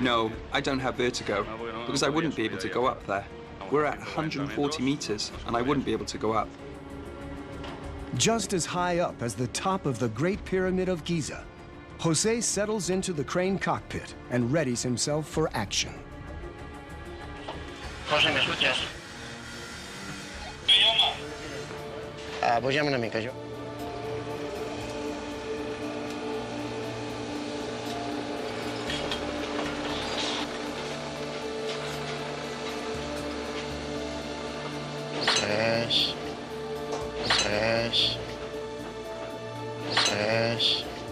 No, I don't have vertigo, because I wouldn't be able to go up there. We're at 140 meters, and I wouldn't be able to go up. Just as high up as the top of the Great Pyramid of Giza, Jose settles into the crane cockpit and readies himself for action. José, ¿me escuchas? Puja'm una mica, jo.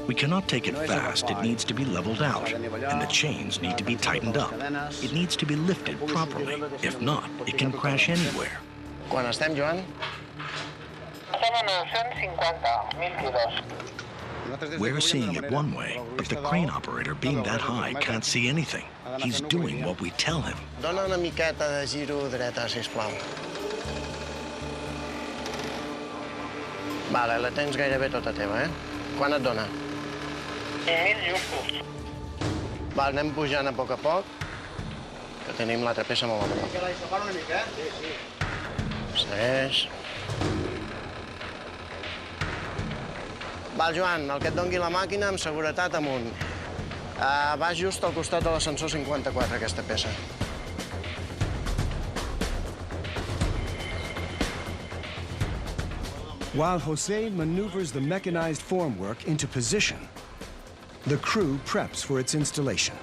We cannot take it fast. It needs to be leveled out, and the chains need to be tightened up. It needs to be lifted properly. If not, it can crash anywhere. Quan estem, Joan? Estem a 150, 1000 quilos. We're seeing it one way, but the crane operator, being that high, can't see anything. He's doing what we tell him. Dona una miqueta de giro dreta, sisplau. Vale, la tens gairebé tota teva, eh? Quan et dona? 1000 justos. Val, anem pujant a poc, que tenim l'altra peça molt a prop. Segueix. Val, Joan, el que et doni la màquina amb seguretat amunt. Va just al costat de l'ascensor 54, aquesta peça. While Jose maneuvers the mechanized formwork into position, the crew preps for its installation.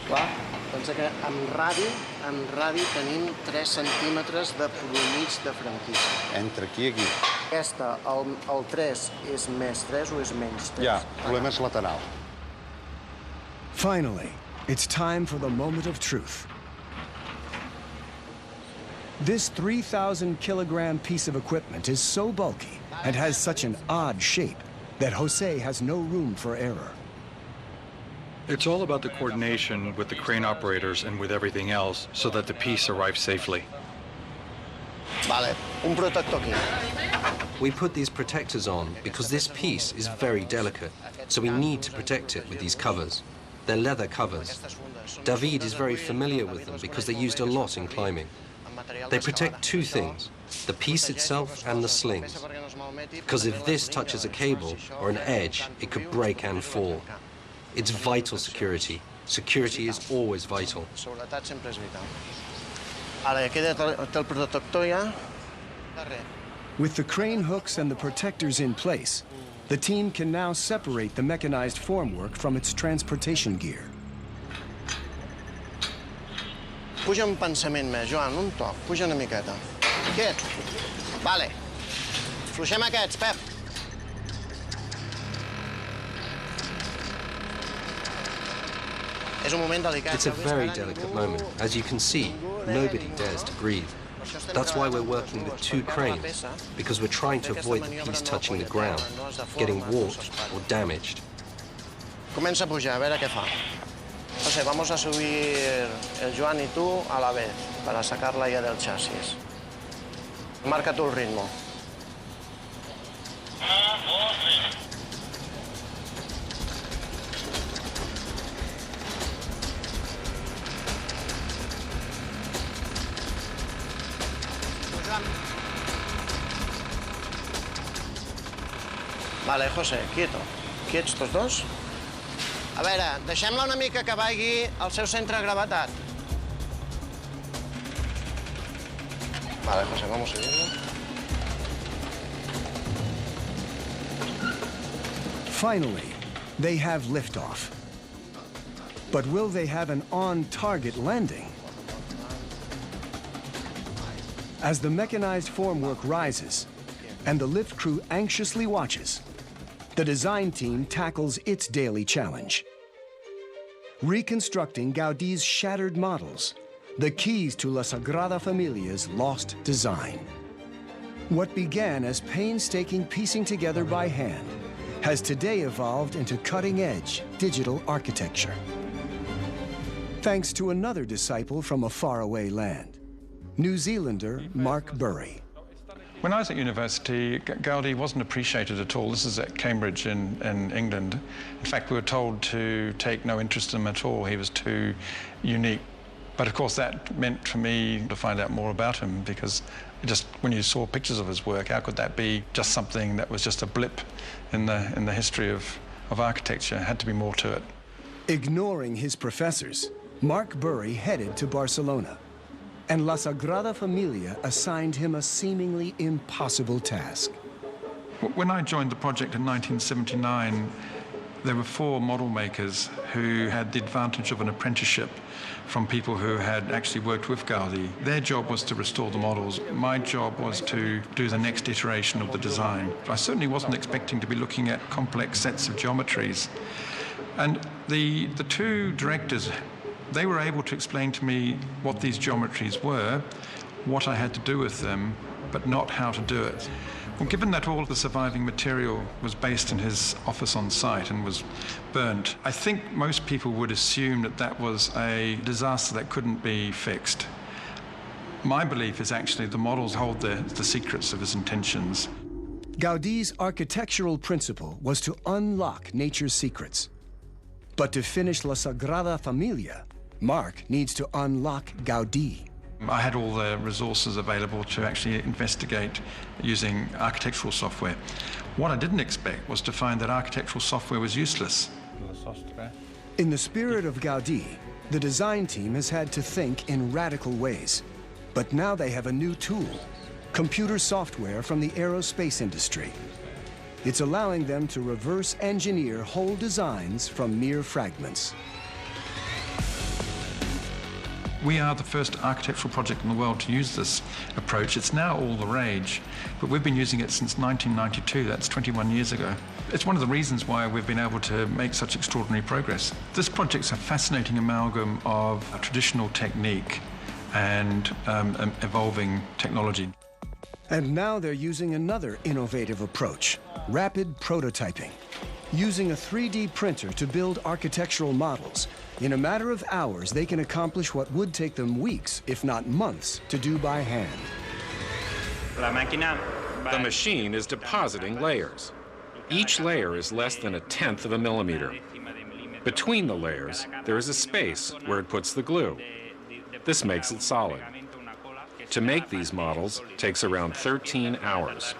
Clar, pensa que amb radi tenim 3 centímetres de promig de franquissa. Entre aquí i aquí. Aquesta, el 3 és més 3 o és menys 3? Ja, el problema és lateral. Finally, it's time for the moment of truth. This 3,000-kilogram piece of equipment is so bulky and has such an odd shape that Jose has no room for error. It's all about the coordination with the crane operators and with everything else so that the piece arrives safely. Vale, un protector aquí. We put these protectors on because this piece is very delicate, so we need to protect it with these covers. They're leather covers. David is very familiar with them because they're used a lot in climbing. They protect two things, the piece itself and the slings. Because if this touches a cable or an edge, it could break and fall. It's vital security. Security is always vital. With the crane hooks and the protectors in place, the team can now separate the mechanized formwork from its transportation gear. Puja un pensament més, Joan, un toc. Puja una miqueta. Quiet. Vale. Fluixem aquests, Pep. És un moment delicat. It's a very delicate moment. As you can see, nobody dares to breathe. That's why we're working with two cranes, because we're trying to avoid the piece touching the ground, getting warped or damaged. Comença a pujar, a veure què fa. José, vamos a subir el Joan y tú a la vez para sacarla ya del chasis. Marca tú el ritmo. Vale, José, quieto. Quiets tots dos? A veure, deixem-la una mica que vagi al seu centre de gravetat. Vale, José, vamos subiendo. Finally, they have liftoff. But will they have an on-target landing? As the mechanized formwork rises and the lift crew anxiously watches, the design team tackles its daily challenge. Reconstructing Gaudi's shattered models, the keys to La Sagrada Familia's lost design. What began as painstaking piecing together by hand has today evolved into cutting-edge digital architecture. Thanks to another disciple from a faraway land, New Zealander Mark Burry. When I was at university, Gaudi wasn't appreciated at all. This is at Cambridge in England. In fact, we were told to take no interest in him at all. He was too unique. But of course, that meant for me to find out more about him, because just when you saw pictures of his work, how could that be just something that was just a blip in the history of architecture? It had to be more to it. Ignoring his professors, Mark Burry headed to Barcelona, and La Sagrada Familia assigned him a seemingly impossible task. When I joined the project in 1979, there were 4 model makers who had the advantage of an apprenticeship from people who had actually worked with Gaudi. Their job was to restore the models. My job was to do the next iteration of the design. I certainly wasn't expecting to be looking at complex sets of geometries. And the 2 directors, they were able to explain to me what these geometries were, what I had to do with them, but not how to do it. Well, given that all the surviving material was based in his office on site and was burnt, I think most people would assume that that was a disaster that couldn't be fixed. My belief is actually the models hold the secrets of his intentions. Gaudi's architectural principle was to unlock nature's secrets. But to finish La Sagrada Familia, Mark needs to unlock Gaudi. I had all the resources available to actually investigate using architectural software. What I didn't expect was to find that architectural software was useless. In the spirit of Gaudi, the design team has had to think in radical ways. But now they have a new tool, computer software from the aerospace industry. It's allowing them to reverse engineer whole designs from mere fragments. We are the first architectural project in the world to use this approach. It's now all the rage, but we've been using it since 1992. That's 21 years ago. It's one of the reasons why we've been able to make such extraordinary progress. This project's a fascinating amalgam of a traditional technique and evolving technology. And now they're using another innovative approach, rapid prototyping. Using a 3D printer to build architectural models, in a matter of hours, they can accomplish what would take them weeks, if not months, to do by hand. The machine is depositing layers. Each layer is less than 1/10 of a millimeter. Between the layers, there is a space where it puts the glue. This makes it solid. To make these models takes around 13 hours.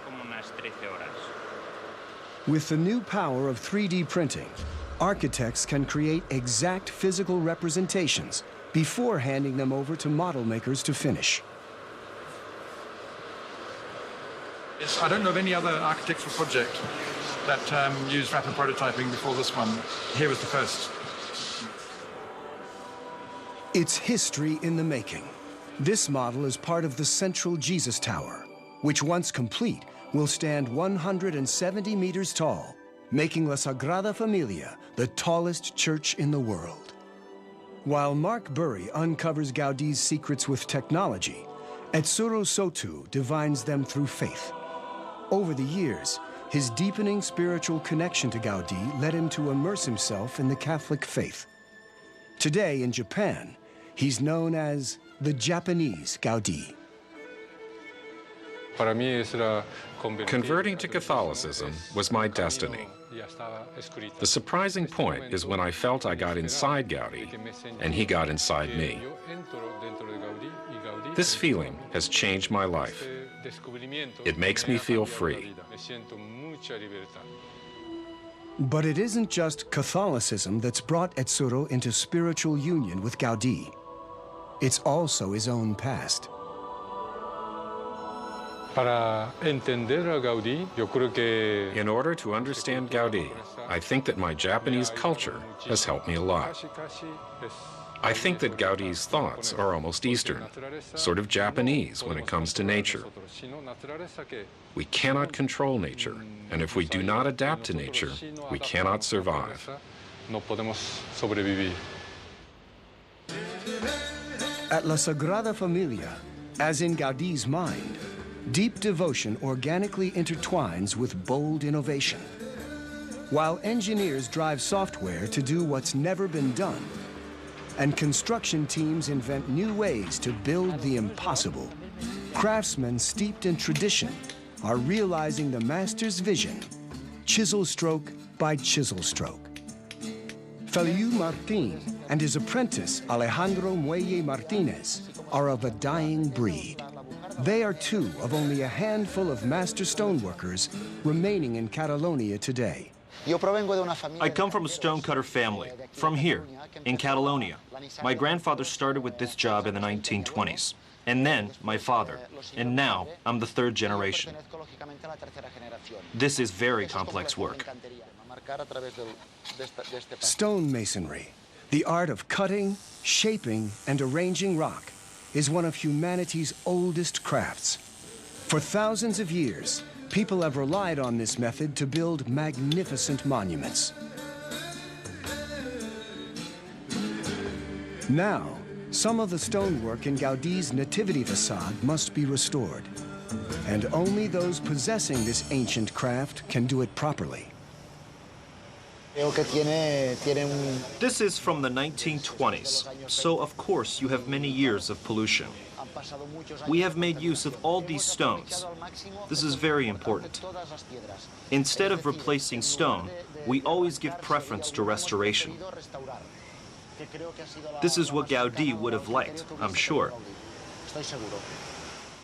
With the new power of 3D printing, architects can create exact physical representations before handing them over to model makers to finish. I don't know of any other architectural project that used rapid prototyping before this one. Here was the first. It's history in the making. This model is part of the central Jesus Tower, which once complete will stand 170 meters tall, making La Sagrada Familia the tallest church in the world. While Mark Burry uncovers Gaudi's secrets with technology, Etsuro Sotu divines them through faith. Over the years, his deepening spiritual connection to Gaudi led him to immerse himself in the Catholic faith. Today in Japan, he's known as the Japanese Gaudi. Converting to Catholicism was my destiny. The surprising point is when I felt I got inside Gaudi, and he got inside me. This feeling has changed my life. It makes me feel free. But it isn't just Catholicism that's brought Etsuro into spiritual union with Gaudi. It's also his own past. In order to understand Gaudi, I think that my Japanese culture has helped me a lot. I think that Gaudi's thoughts are almost Eastern, sort of Japanese when it comes to nature. We cannot control nature, and if we do not adapt to nature, we cannot survive. At La Sagrada Familia, as in Gaudi's mind, deep devotion organically intertwines with bold innovation. While engineers drive software to do what's never been done, and construction teams invent new ways to build the impossible, craftsmen steeped in tradition are realizing the master's vision, chisel stroke by chisel stroke. Feliu Martin and his apprentice Alejandro Muelle Martinez are of a dying breed. They are two of only a handful of master stoneworkers remaining in Catalonia today. I come from a stonecutter family, from here, in Catalonia. My grandfather started with this job in the 1920s, and then my father, and now I'm the third generation. This is very complex work. Stonemasonry, the art of cutting, shaping, and arranging rock, is one of humanity's oldest crafts. For thousands of years, people have relied on this method to build magnificent monuments. Now, some of the stonework in Gaudi's Nativity facade must be restored, and only those possessing this ancient craft can do it properly. This is from the 1920s, so of course you have many years of pollution. We have made use of all these stones. This is very important. Instead of replacing stone, we always give preference to restoration. This is what Gaudí would have liked, I'm sure.